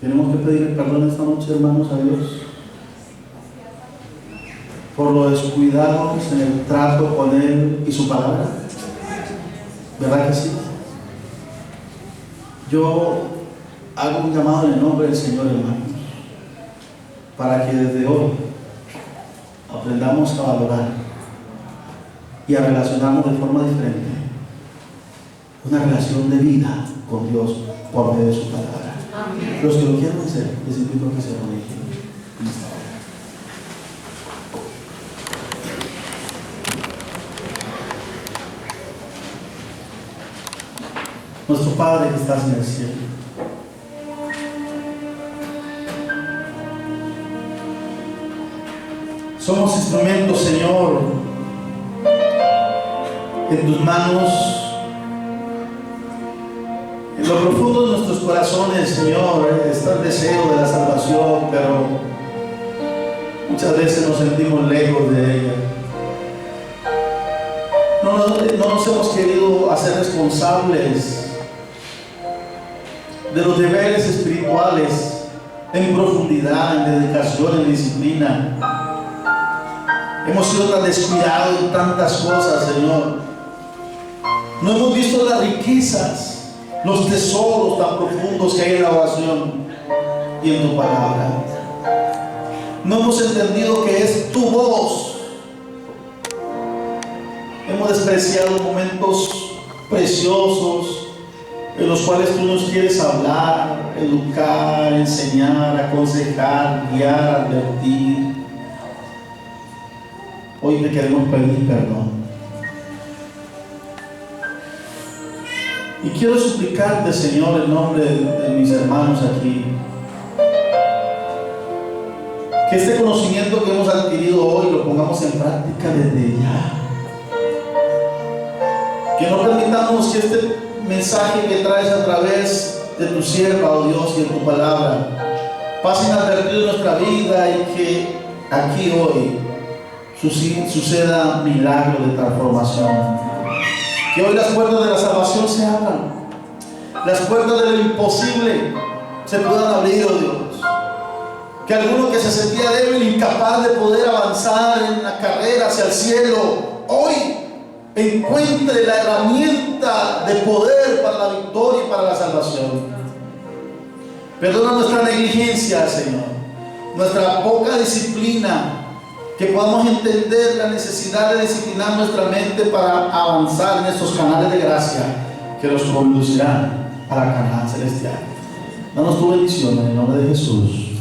Tenemos que pedir perdón esta noche, hermanos, a Dios por lo descuidados en el trato con Él y su palabra. ¿Verdad que sí? Yo hago un llamado en el nombre del Señor, hermanos, para que desde hoy aprendamos a valorar y a relacionarnos de forma diferente. Una relación de vida con Dios por medio de su palabra. Amén. Los que lo quieran hacer, les invito a que se arrodillen. nuestro Padre que estás en el cielo. Somos instrumentos, Señor, en tus manos, en lo profundo de nuestros corazones, Señor, está el deseo de la salvación, pero muchas veces nos sentimos lejos de ella. No nos hemos querido hacer responsables de los deberes espirituales en profundidad, en dedicación, en disciplina. Hemos sido tan descuidados en tantas cosas, Señor. No hemos visto las riquezas, los tesoros tan profundos que hay en la oración y en tu palabra. No hemos entendido que es tu voz. Hemos despreciado momentos preciosos en los cuales tú nos quieres hablar, educar, enseñar, aconsejar, guiar, advertir. Hoy te queremos pedir perdón. Y quiero suplicarte, Señor, en nombre de mis hermanos aquí, que este conocimiento que hemos adquirido hoy lo pongamos en práctica desde ya. Que no permitamos que este mensaje que traes a través de tu sierva, oh Dios, y de tu palabra, pase inadvertido en nuestra vida y que aquí hoy suceda milagro de transformación. Que hoy las puertas de la salvación se abran, las puertas de lo imposible se puedan abrir, oh Dios. Que alguno que se sentía débil, incapaz de poder avanzar en la carrera hacia el cielo, hoy encuentre la herramienta de poder para la victoria y para la salvación. Perdona nuestra negligencia, Señor, nuestra poca disciplina. Que podamos entender la necesidad de disciplinar nuestra mente para avanzar en estos canales de gracia que los conducirán a la Canaán celestial. Danos tu bendición en el nombre de Jesús.